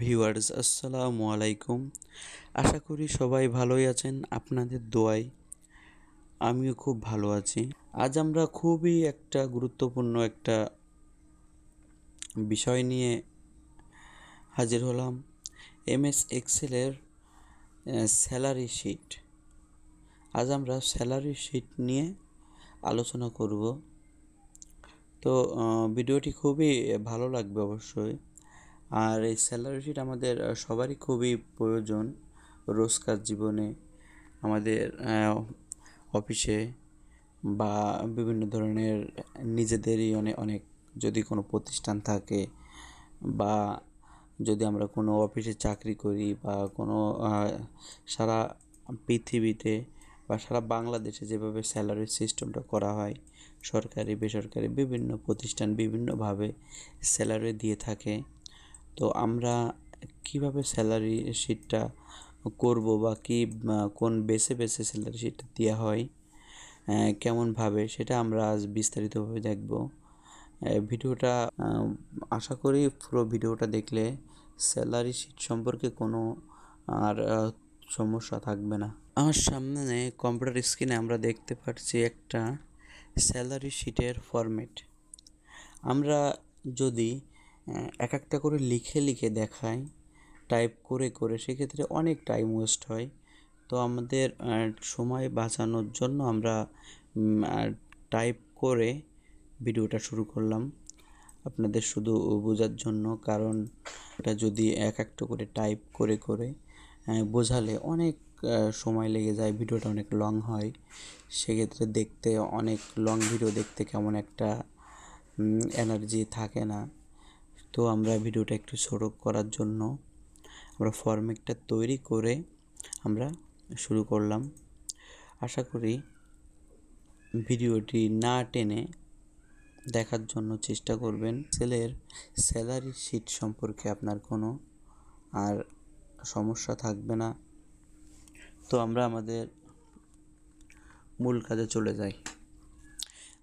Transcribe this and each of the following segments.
Viewers আসসালামু আলাইকুম। আশা করি সবাই ভালোই আছেন, আপনাদের দোয়ায় আমিও খুব ভালো আছি। আজ আমরা খুবই একটা গুরুত্বপূর্ণ একটা বিষয় নিয়ে হাজির হলাম। এমএস এক্সেলের স্যালারি শিট। আজ আমরা স্যালারি শিট নিয়ে আলোচনা করব। তো ভিডিওটি খুবই ভালো লাগবে অবশ্যই। আর এই স্যালারি শিট আমাদের সবারই খুবই প্রয়োজন রোজকার জীবনে, আমাদের অফিসে বা বিভিন্ন ধরনের নিজেদেরই অনেক অনেক যদি কোনো প্রতিষ্ঠান থাকে বা যদি আমরা কোনো অফিসে চাকরি করি বা কোনো সারা পৃথিবীতে বা সারা বাংলাদেশে যেভাবে স্যালারি সিস্টেমটা করা হয়, সরকারি বেসরকারি বিভিন্ন প্রতিষ্ঠান বিভিন্নভাবে স্যালারি দিয়ে থাকে। তো আমরা কিভাবে স্যালারি শিটটা করব বা কোন বেসে স্যালারি শিটটা দেওয়া হয়, কেমনভাবে সেটা আমরা আজ বিস্তারিতভাবে দেখব। ভিডিওটা আশা করি পুরো ভিডিওটা দেখলে স্যালারি শিট সম্পর্কে কোনো আর সমস্যা থাকবে না। আমার সামনে কম্পিউটার স্ক্রিনে আমরা দেখতে পাচ্ছি একটা স্যালারি শিটের ফরম্যাট। আমরা যদি এক একটা করে লিখে লিখে দেখাই, টাইপ করে করে, সেক্ষেত্রে অনেক টাইম ওয়েস্ট হয়। তো আমাদের সময় বাঁচানোর জন্য আমরা টাইপ করে ভিডিওটা শুরু করলাম আপনাদের শুধু বোঝার জন্য। কারণ এটা যদি এক একটা করে টাইপ করে করে বোঝালে অনেক সময় লেগে যায়, ভিডিওটা অনেক লং হয়। সেক্ষেত্রে দেখতে অনেক লং ভিডিও দেখতে কেমন একটা এনার্জি থাকে না। তো আমরা ভিডিওটা একটু ছোট করার জন্য আমরা ফরম্যাটটা তৈরি করে আমরা শুরু করলাম। আশা করি ভিডিওটি না টেনে দেখার জন্য চেষ্টা করবেন। সেলের স্যালারি শিট সম্পর্কে আপনার কোনো আর সমস্যা থাকবে না। তো আমরা আমাদের মূল কাজে চলে যাই।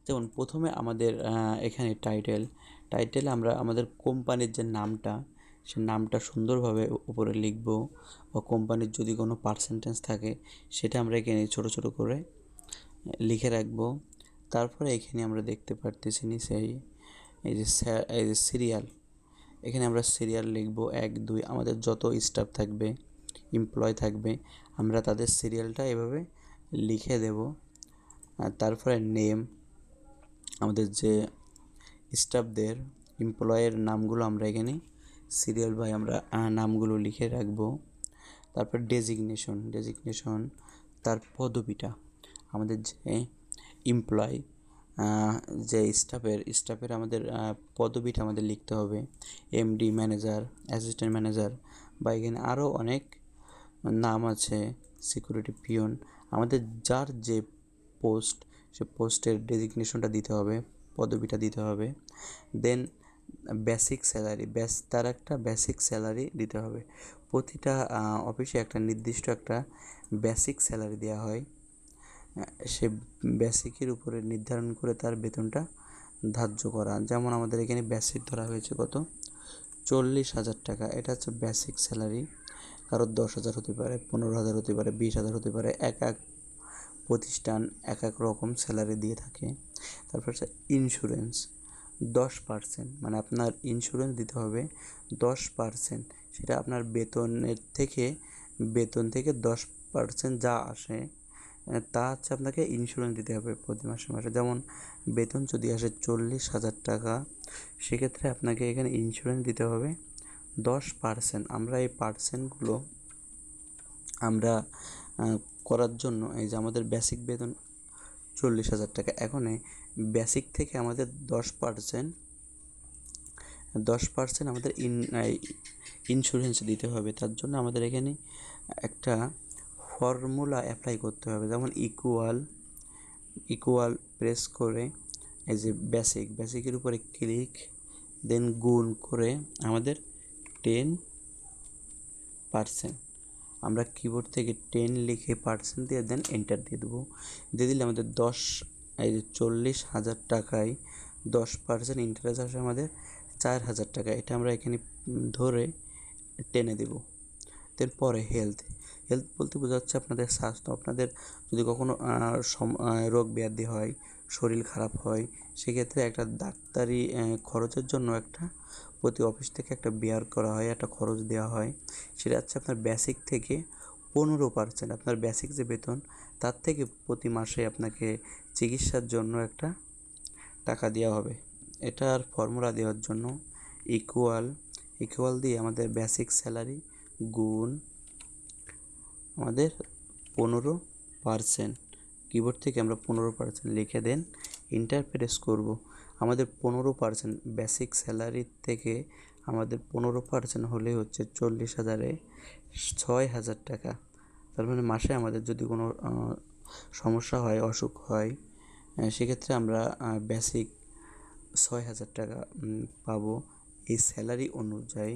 যেমন প্রথমে আমাদের এখানে টাইটেলে আমরা আমাদের কোম্পানির যে নামটা, সে নামটা সুন্দরভাবে উপরে লিখব, বা কোম্পানির যদি কোনো পার্সেন্টেজ থাকে সেটা আমরা এখানে ছোট ছোট করে লিখে রাখব। তারপরে এখানে আমরা দেখতে পারতেছি সেই এই যে সিরিয়াল, এখানে আমরা সিরিয়াল লিখব 1 2। আমাদের যত স্টাফ থাকবে, এমপ্লয় থাকবে, আমরা তাদের সিরিয়ালটা এভাবে লিখে দেব। আর তারপরে নেম, আমাদের যে স্টাফদের এমপ্লয়ের নামগুলো আমরা এখানে সিরিয়াল বাই আমরা নামগুলো লিখে রাখব। তারপর ডেজিগনেশন, তার পদবিটা, আমাদের যে এমপ্লয়, যে স্টাফের আমাদের পদবিটা আমাদের লিখতে হবে। এমডি, ম্যানেজার, অ্যাসিস্ট্যান্ট ম্যানেজার, বা এখানে আরও অনেক নাম আছে, সিকিউরিটি পিয়ন। আমাদের যার যে পোস্ট, সে পোস্টের ডেজিগনেশনটা দিতে হবে, পদবিটা দিতে হবে। দেন বেসিক স্যালারি, তার একটা বেসিক স্যালারি দিতে হবে। প্রতিটা অফিসে একটা নির্দিষ্ট একটা বেসিক স্যালারি দেওয়া হয়। সে বেসিকের উপরে নির্ধারণ করে তার বেতনটা ধার্য করা। যেমন আমাদের এখানে বেসিক ধরা হয়েছে কত, 40,000 টাকা। এটা হচ্ছে বেসিক স্যালারি। কারোর 10,000 হতে পারে, 15,000 হতে পারে, 20,000 হতে পারে। এক এক প্রতিষ্ঠান এক এক রকম স্যালারি দিয়ে থাকে। তারপর হচ্ছে ইন্স্যুরেন্স 10%, মানে আপনার ইন্স্যুরেন্স দিতে হবে 10%। সেটা আপনার বেতন থেকে 10% যা আসে তা হচ্ছে আপনাকে ইন্স্যুরেন্স দিতে হবে প্রতি মাসে মাসে। যেমন বেতন যদি আসে 40,000 টাকা, সেক্ষেত্রে আপনাকে এখানে ইন্স্যুরেন্স দিতে হবে 10%। আমরা এই পার্সেন্টগুলো আমরা করার জন্য, এই যে আমাদের বেসিক বেতন 40,000 টাকা, এখন বেসিক থেকে আমাদের 10% আমাদের ইন্স্যুরেন্স দিতে হবে। তার জন্য আমাদের এখানে একটা ফর্মুলা অ্যাপ্লাই করতে হবে। যেমন ইকুয়াল প্রেস করে এই যে বেসিকের উপরে ক্লিক, দেন গুণ করে আমাদের 10%। আমরা কিবোর্ড থেকে 10 লিখে পার্সেন্ট দিয়ে দেন এন্টার দিয়ে দেবো। দিয়ে দিলে আমাদের এই যে 40,000 টাকায় 10% ইন্টারেস্ট আসে আমাদের 4,000 টাকা। এটা আমরা এখানে ধরে টেনে দেব। এরপরে হেলথ। হেলথ বলতে বোঝাচ্ছে আপনাদের স্বাস্থ্য। আপনাদের যদি কখনো রোগ ব্যাধি হয়, শরীর খারাপ হয়, সেক্ষেত্রে একটা ডাক্তারি খরচের জন্য একটা প্রতি অফিস থেকে একটা বেয়ার করা হয়, একটা খরচ দেওয়া হয়। সেটা হচ্ছে আপনার বেসিক থেকে 15%, আপনার বেসিক যে বেতন তার থেকে প্রতি মাসে আপনাকে চিকিৎসার জন্য একটা টাকা দেওয়া হবে। এটার ফর্মুলা দেওয়ার জন্য ইকুয়াল দিয়ে আমাদের বেসিক স্যালারি গুণ আমাদের 15%। কিবোর্ড থেকে আমরা 15% লিখে দেন, এন্টার প্রেস করব। আমাদের 15% বেসিক স্যালারির থেকে আমাদের 15% হলে হচ্ছে 40,000-এ 6,000 টাকা। তার মানে মাসে আমাদের যদি কোনো সমস্যা হয়, অসুখ হয়, সেক্ষেত্রে আমরা বেসিক 6,000 টাকা পাবো এই স্যালারি অনুযায়ী।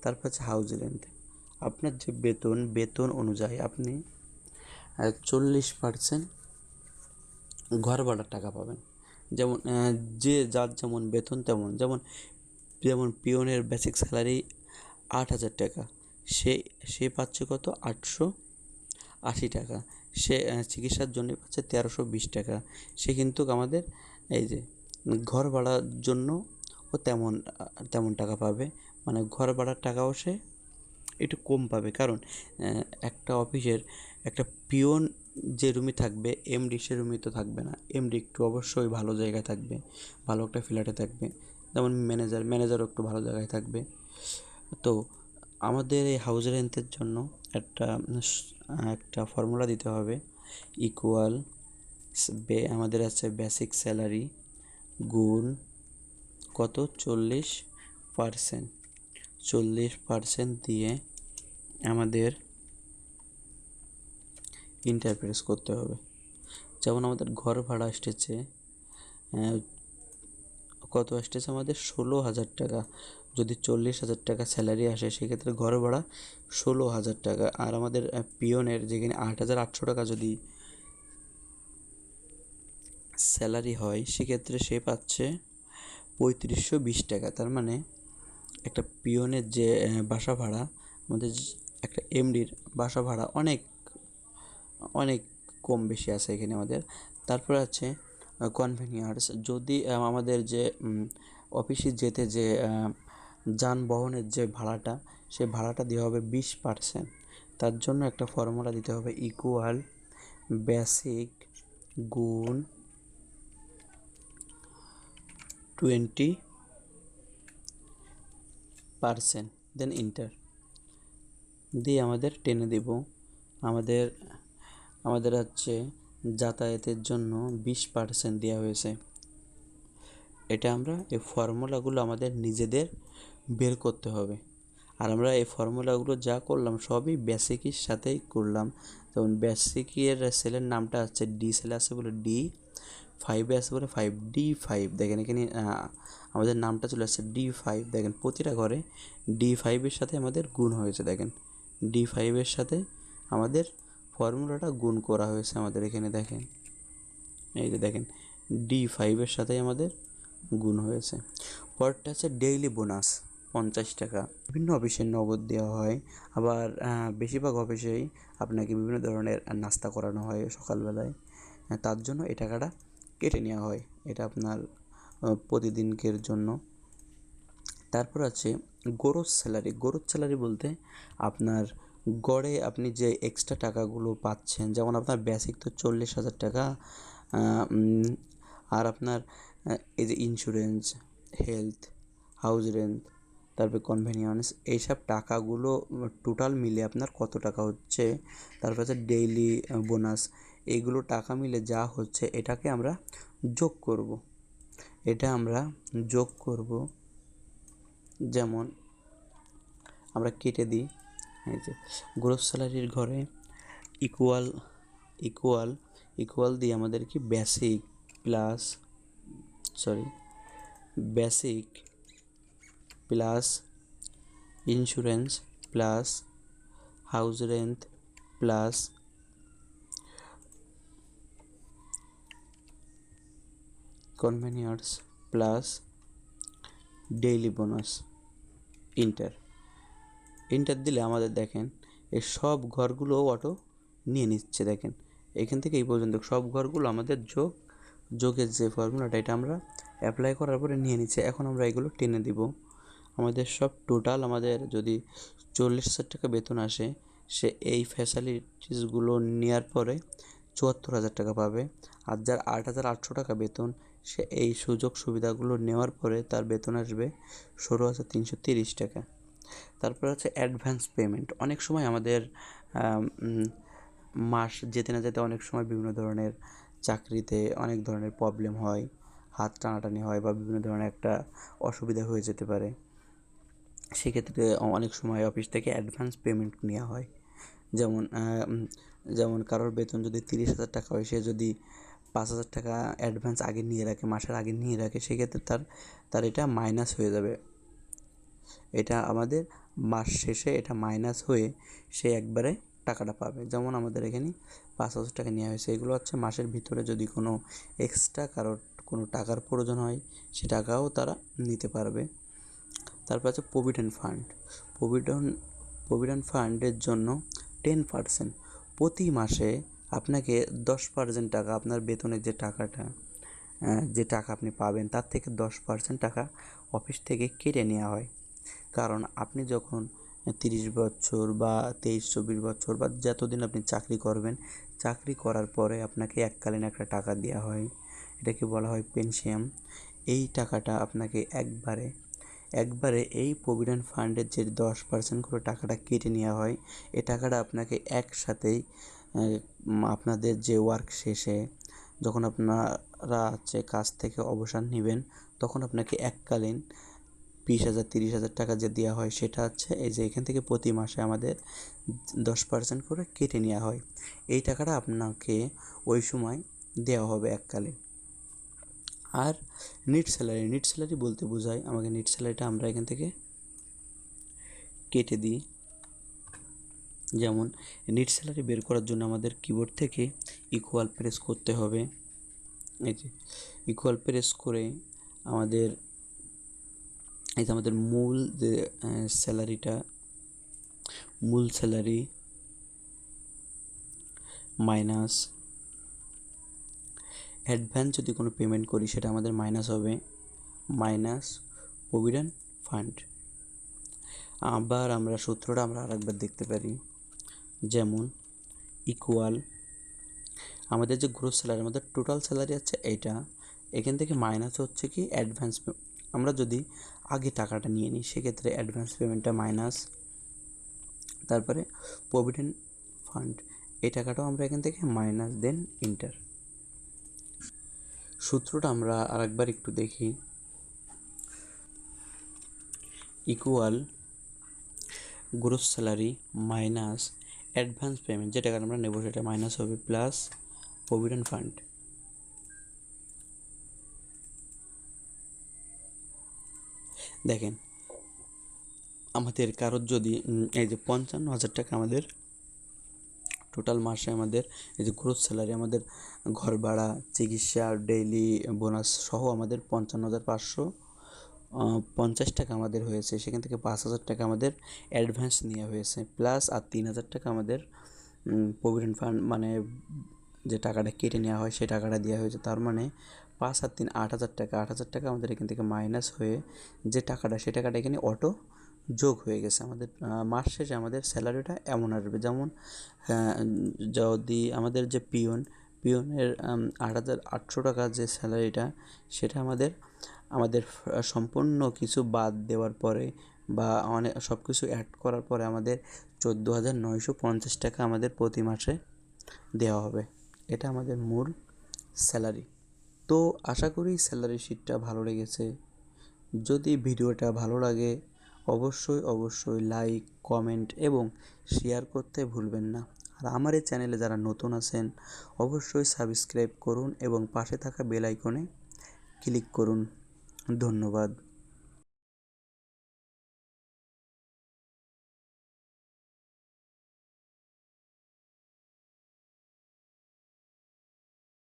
তারপর হচ্ছে হাউস রেন্ট। আপনার যে বেতন অনুযায়ী আপনি 40% ঘর ভাড়ার টাকা পাবেন। যেমন যার যেমন বেতন তেমন, যেমন যেমন পিয়নের বেসিক স্যালারি 8,000 টাকা, সে সে পাচ্ছে কত 880 টাকা। সে চিকিৎসার জন্য পাচ্ছে 1320 টাকা। সে কিন্তু আমাদের এই যে ঘর ভাড়ার জন্য ও তেমন টাকা পাবে, মানে ঘর ভাড়ার টাকাও সে একটু কম পাবে। কারণ একটা অফিসের একটা পিয়ন যে রুমে থাকবে, এমডি সে রুমে তো থাকবে না। এমডি একটু অবশ্যই ভালো জায়গায় থাকবে, ভালো একটা ফ্ল্যাটে থাকবে। যেমন ম্যানেজারও একটু ভালো জায়গায় থাকবে। তো আমাদের এই হাউস রেন্টের জন্য একটা একটা ফর্মুলা দিতে হবে। ইকুয়াল আমাদের আছে বেসিক স্যালারি গুণ কত 40%। 40% দিয়ে আমাদের ইন্টারপ্রেস করতে হবে। যেমন আমাদের ঘর ভাড়া এসেছে কত আসতেছে আমাদের 16,000 টাকা। যদি 40,000 টাকা স্যালারি আসে সেক্ষেত্রে ঘর ভাড়া 16,000 টাকা। আর আমাদের পিয়নের যেখানে 8,800 টাকা যদি স্যালারি হয়, সেক্ষেত্রে সে পাচ্ছে 3520 টাকা। তার মানে একটা পিয়নের যে বাসা ভাড়া, আমাদের একটা এমডির বাসা ভাড়া অনেক অনেক কম বেশি আছে এখানে আমাদের। তারপর আছে কনভেনিয়ার্স। যদি আমাদের যে অফিসে যেতে যে যানবাহনের যে ভাড়াটা, সে ভাড়াটা দেওয়া হবে 20%। তার জন্য একটা ফর্মুলা দিতে হবে ইকুয়াল বেসিক গুণ 20%, দেন ইন্টার দিয়ে আমাদের টেনে দেব। আমাদের আমাদের হচ্ছে যাতায়াতের জন্য 20% দেওয়া হয়েছে। এটা আমরা এই ফর্মুলাগুলো আমাদের নিজেদের বের করতে হবে। আর আমরা এই ফর্মুলাগুলো যা করলাম সবই বেসিকের সাথেই করলাম। যেমন বেসিকের সেলের নামটা হচ্ছে ডি সেলে আছে বলে D5-এ আছে বলে 5D5। দেখেন এখানে আমাদের নামটা চলে আসছে D5। দেখেন প্রতিটা ঘরে D5-এর সাথে আমাদের গুণ হয়েছে। দেখেন D5-এর সাথে আমাদের ফর্মুলাটা গুণ করা হয়েছে আমাদের এখানে। দেখেন এই যে দেখেন D5-এর সাথে আমাদের গুণ হয়েছে। পরেরটা আছে ডেইলি বোনাস 50 টাকা। বিভিন্ন অফিসে নগদ দেওয়া হয়, আবার বেশিরভাগ অফিসেই আপনাকে বিভিন্ন ধরনের নাস্তা করানো হয় সকালবেলায়। তার জন্য এই টাকাটা কেটে নেওয়া হয়। এটা আপনার প্রতিদিনকের জন্য। তারপর আছে গ্রোস স্যালারি বলতে আপনার গড়ে আপনি যে এক্সট্রা টাকাগুলো পাচ্ছেন। যেমন আপনার বেসিক তো 40,000 টাকা, আর আপনার এই যে ইন্স্যুরেন্স, হেলথ, হাউস রেন্ট, তারপরে কনভেনিয়েন্স, এইসব টাকাগুলো টোটাল মিলে আপনার কত টাকা হচ্ছে। তারপর আছে ডেইলি বোনাস। এইগুলো টাকা মিলে যা হচ্ছে এটাকে আমরা যোগ করব। যেমন আমরা কেটে দিই এই যে গ্রোস স্যালারির ঘরে ইকুয়াল ইকুয়াল ইকুয়াল দিয়ে আমাদের কি basic plus insurance plus house rent plus conveyance plus daily bonus enter. Enter দিলে আমাদের দেখেন এই সব ঘরগুলো অটো নিয়ে নিচ্ছে। দেখেন এখান থেকে এই পর্যন্ত সব ঘরগুলো আমাদের যোগের যে ফর্মুলাটা এটা আমরা অ্যাপ্লাই করার পরে নিয়ে নিচ্ছে। এখন আমরা এগুলো টেনে দিব। আমাদের সব টোটাল আমাদের যদি 40,000 টাকা বেতন আসে, সে এই ফ্যাসিলিটিসগুলো নেওয়ার পরে 74,000 টাকা পাবে। আর যার 8,800 টাকা বেতন, সে এই সুযোগ সুবিধাগুলো নেওয়ার পরে তার বেতন আসবে 16,330 টাকা। তারপর হচ্ছে অ্যাডভান্স পেমেন্ট। অনেক সময় আমাদের মাস যেতে না যেতে অনেক সময় বিভিন্ন ধরনের চাকরিতে অনেক ধরনের প্রবলেম হয়, হাত টানাটানি হয় বা বিভিন্ন ধরনের একটা অসুবিধা হয়ে যেতে পারে। সেক্ষেত্রে অনেক সময় অফিস থেকে অ্যাডভান্স পেমেন্ট নেওয়া হয়। যেমন যেমন কারোর বেতন যদি 30,000 টাকা হয়, সে যদি 5,000 টাকা অ্যাডভান্স আগে নিয়ে রাখে, মাসের আগে নিয়ে রাখে, সেক্ষেত্রে তার এটা মাইনাস হয়ে যাবে। এটা আমাদের মাস শেষে এটা মাইনাস হয়ে সে একবারে টাকাটা পাবে। যেমন আমাদের এখানে 5,000 টাকা নেওয়া হয়েছে, এগুলো হচ্ছে মাসের ভিতরে যদি কোনো এক্সট্রা কারোর কোনো টাকার প্রয়োজন হয়, সে টাকাও তারা নিতে পারবে। তারপর আছে প্রভিডেন্ট ফান্ড। প্রভিডেন্ট ফান্ডের জন্য 10% প্রতি মাসে আপনাকে 10% টাকা আপনার বেতনের যে টাকা আপনি পাবেন তার থেকে 10% টাকা অফিস থেকে কেটে নেওয়া হয়। কারণ আপনি যখন 30 বছর বা 23-24 বছর বা যতদিন আপনি চাকরি করবেন, চাকরি করার পরে আপনাকে এককালীন একটা টাকা দেওয়া হয়, এটাকে বলা হয় পেনশন। এই টাকাটা আপনাকে একবারে এই প্রভিডেন্ট ফান্ডের যে 10% করে টাকাটা কেটে নেওয়া হয়, এই টাকাটা আপনাকে একসাথেই আপনাদের যে ওয়ার্ক শেষে যখন আপনারা হচ্ছে কাজ থেকে অবসর নেবেন, তখন আপনাকে এককালীন 20,000 30,000 টাকা যে দেওয়া হয়, সেটা হচ্ছে এই যে এখান থেকে প্রতি মাসে আমাদের 10% করে কেটে নেওয়া হয়। এই টাকাটা আপনাকে ওই সময় দেওয়া হবে এককালীন। আর নেট স্যালারি বলতে বোঝায়, আমাকে নেট স্যালারিটা আমরা এখান থেকে কেটে দিই। যেমন নেট স্যালারি বের করার জন্য আমাদের কিবোর্ড থেকে ইকুয়াল প্রেস করতে হবে। এই যে ইকুয়াল প্রেস করে আমাদের এই যে আমাদের মূল স্যালারি মাইনাস অ্যাডভান্স যদি কোনো পেমেন্ট করি সেটা আমাদের মাইনাস হবে, মাইনাস প্রভিডেন্ট ফান্ড। আবার আমরা সূত্রটা আরেকবার দেখতে পারি। যেমন ইকুয়াল আমাদের যে গ্রোস স্যালারি, আমাদের টোটাল স্যালারি আছে এইটা, এখান থেকে মাইনাস হচ্ছে কি অ্যাডভান্স। আমরা যদি আগে টাকাটা নিয়ে নিই সেক্ষেত্রে অ্যাডভান্স পেমেন্টটা মাইনাস, তারপরে প্রভিডেন্ট ফান্ড এই টাকাটাও আমরা এখান থেকে মাইনাস, দেন ইন্টার। সূত্রটা আমরা আরেকবার একটু দেখি। Equal gross salary minus advance payment, যে টাকাটা আমরা নেব সেটা মাইনাস হবে, প্লাস প্রভিডেন্ট ফান্ড। দেখেন আমাদের কারোর যদি এই যে 55,000 টাকা আমাদের টোটাল মাসে আমাদের এই যে গ্রোস স্যালারি, আমাদের ঘর ভাড়া, চিকিৎসা, ডেইলি বোনাস সহ আমাদের 55,550 টাকা আমাদের হয়েছে। সেখান থেকে 5,000 টাকা আমাদের অ্যাডভান্স নেওয়া হয়েছে, প্লাস আর 3,000 টাকা আমাদের প্রভিডেন্ট ফান্ড মানে যে টাকাটা কেটে নেওয়া হয় সেই টাকাটা দেওয়া হয়েছে। তার মানে 5 আর 3 8,000 টাকা। 8,000 টাকা আমাদের এখান থেকে মাইনাস হয়ে যে টাকাটা, সেই টাকাটা এখানে অটো যোগ হয়ে গেছে। আমাদের মাস শেষে আমাদের স্যালারিটা এমন আসবে। যেমন যদি আমাদের যে পিয়নের 8,800 টাকা যে স্যালারিটা, সেটা আমাদের সম্পূর্ণ কিছু বাদ দেওয়ার পরে বা অনেক সব কিছু অ্যাড করার পরে আমাদের 14,950 টাকা আমাদের প্রতি মাসে দেওয়া হবে। এটা আমাদের মূল স্যালারি। তো আশা করি স্যালারি শিটটা ভালো লেগেছে। যদি ভিডিওটা ভালো লাগে অবশ্যই লাইক, কমেন্ট এবং শেয়ার করতে ভুলবেন না। আর আমার এই চ্যানেলে যারা নতুন আছেন অবশ্যই সাবস্ক্রাইব করুন এবং পাশে থাকা বেল আইকনে ক্লিক করুন। ধন্যবাদ।